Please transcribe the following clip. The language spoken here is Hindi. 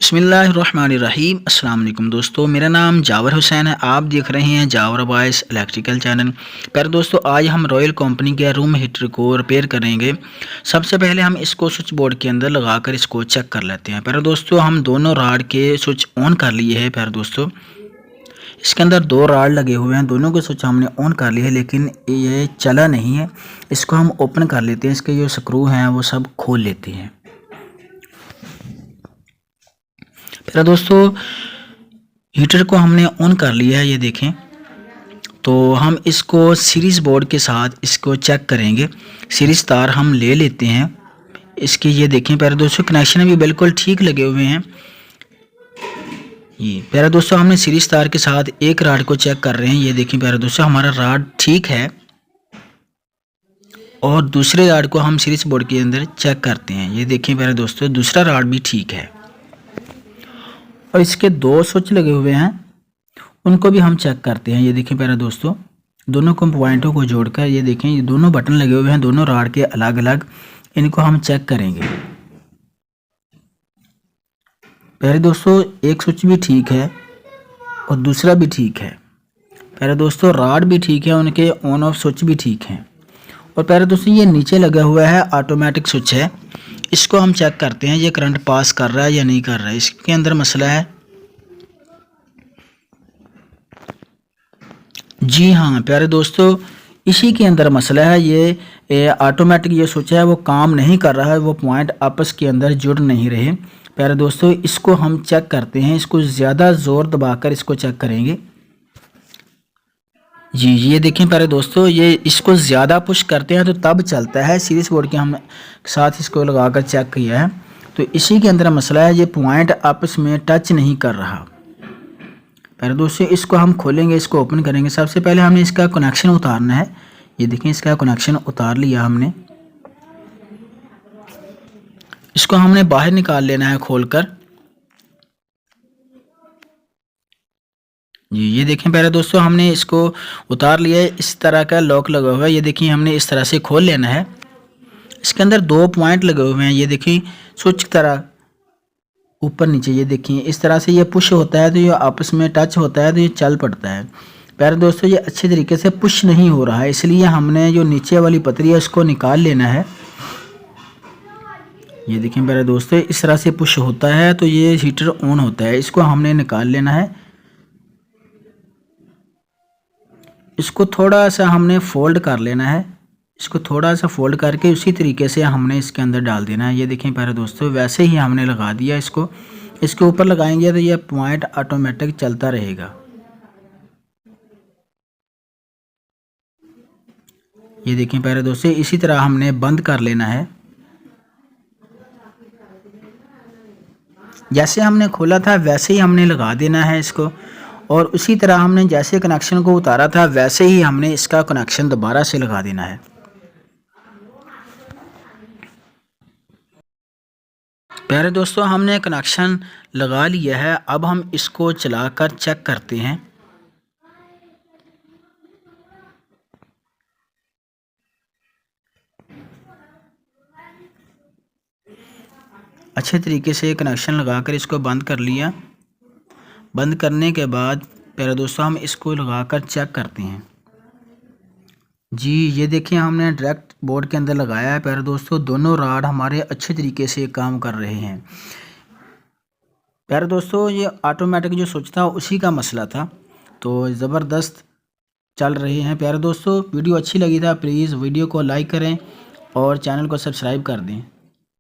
बिस्मिल्लाहिर्रहमानिर्रहीम। अस्सलाम वालेकुम दोस्तों, मेरा नाम जावर हुसैन है। आप देख रहे हैं जावर वॉइस इलेक्ट्रिकल चैनल। पर दोस्तों आज हम रॉयल कंपनी के रूम हीटर को रिपेयर करेंगे। सबसे पहले हम इसको स्विच बोर्ड के अंदर लगाकर इसको चेक कर लेते हैं। पर दोस्तों हम दोनों राड के स्विच ऑन कर लिए हैं। पर दोस्तों इसके अंदर दो राड लगे हुए हैं, दोनों के स्विच हमने ऑन कर लिए हैं, लेकिन ये चला नहीं है। इसको हम ओपन कर लेते हैं, इसके जो स्क्रू हैं वो सब खोल लेते हैं। फिर दोस्तों हीटर को हमने ऑन कर लिया है, ये देखें। तो हम इसको सीरीज़ बोर्ड के साथ इसको चेक करेंगे। सीरीज़ तार हम ले लेते हैं इसके, ये देखें प्यारे दोस्तों कनेक्शन भी बिल्कुल ठीक लगे हुए हैं। ये प्यारे दोस्तों हमने सीरीज़ तार के साथ एक राड को चेक कर रहे हैं। ये देखें प्यारे दोस्तों हमारा राड ठीक है, और दूसरे राड को हम सीरीज़ बोर्ड के अंदर चेक करते हैं। ये देखें प्यारे दोस्तों दूसरा राड भी ठीक है, और इसके दो स्विच लगे हुए हैं उनको भी हम चेक करते हैं। ये देखिए प्यारे दोस्तों दोनों पॉइंटों को जोड़कर ये देखें, ये दोनों बटन लगे हुए हैं दोनों राड के अलग अलग, इनको हम चेक करेंगे। प्यारे दोस्तों एक स्विच भी ठीक है और दूसरा भी ठीक है। प्यारे दोस्तों राड भी ठीक है, उनके ऑन ऑफ स्विच भी ठीक हैं। और प्यारे दोस्तों ये नीचे लगा हुआ है ऑटोमेटिक स्विच है, इसको हम चेक करते हैं ये करंट पास कर रहा है या नहीं कर रहा है, इसके अंदर मसला है। जी हाँ प्यारे दोस्तों इसी के अंदर मसला है। ये ऑटोमेटिक ये स्विच है वो काम नहीं कर रहा है, वो पॉइंट आपस के अंदर जुड़ नहीं रहे। प्यारे दोस्तों इसको हम चेक करते हैं, इसको ज़्यादा ज़ोर दबाकर इसको चेक करेंगे। जी ये देखें प्यारे दोस्तों, ये इसको ज़्यादा पुश करते हैं तो तब चलता है। सीरीज बोर्ड के हम साथ इसको लगाकर चेक किया है, तो इसी के अंदर मसला है, ये पॉइंट आपस में टच नहीं कर रहा। प्यारे दोस्तों इसको हम खोलेंगे, इसको ओपन करेंगे। सबसे पहले हमने इसका कनेक्शन उतारना है। ये देखें इसका कनेक्शन उतार लिया हमने, इसको हमने बाहर निकाल लेना है खोलकर। जी ये देखें प्यारे दोस्तों हमने इसको उतार लिया है, इस तरह का लॉक लगा हुआ है। ये देखिए हमने इस तरह से खोल लेना है। इसके अंदर दो पॉइंट लगे हुए हैं, ये देखिए स्विच की तरह ऊपर नीचे। ये देखिए इस तरह से ये पुश होता है तो ये आपस में टच होता है तो ये चल पड़ता है। प्यारे दोस्तों ये अच्छे तरीके से पुश नहीं हो रहा है, इसलिए हमने जो नीचे वाली पतरी है उसको निकाल लेना है। ये देखिए प्यारे दोस्तों इस तरह से पुश होता है तो ये हीटर ऑन होता है, इसको हमने निकाल लेना है। इसको थोड़ा सा हमने फोल्ड कर लेना है, इसको थोड़ा सा फोल्ड करके उसी तरीके से हमने इसके अंदर डाल देना है। ये देखें प्यारे दोस्तों वैसे ही हमने लगा दिया इसको। इसके ऊपर लगाएंगे तो ये पॉइंट ऑटोमेटिक चलता रहेगा। ये देखें प्यारे दोस्तों इसी तरह हमने बंद कर लेना है। जैसे हमने खोला था वैसे ही हमने लगा देना है इसको, और उसी तरह हमने जैसे कनेक्शन को उतारा था वैसे ही हमने इसका कनेक्शन दोबारा से लगा देना है। प्यारे दोस्तों हमने कनेक्शन लगा लिया है, अब हम इसको चलाकर चेक करते हैं। अच्छे तरीके से कनेक्शन लगाकर इसको बंद कर लिया। बंद करने के बाद प्यारे दोस्तों हम इसको लगाकर चेक करते हैं। जी ये देखिए हमने डायरेक्ट बोर्ड के अंदर लगाया है। प्यारे दोस्तों दोनों राड हमारे अच्छे तरीके से काम कर रहे हैं। प्यारे दोस्तों ये ऑटोमेटिक जो स्विच था उसी का मसला था, तो ज़बरदस्त चल रहे हैं। प्यारे दोस्तों वीडियो अच्छी लगी था प्लीज़ वीडियो को लाइक करें और चैनल को सब्सक्राइब कर दें।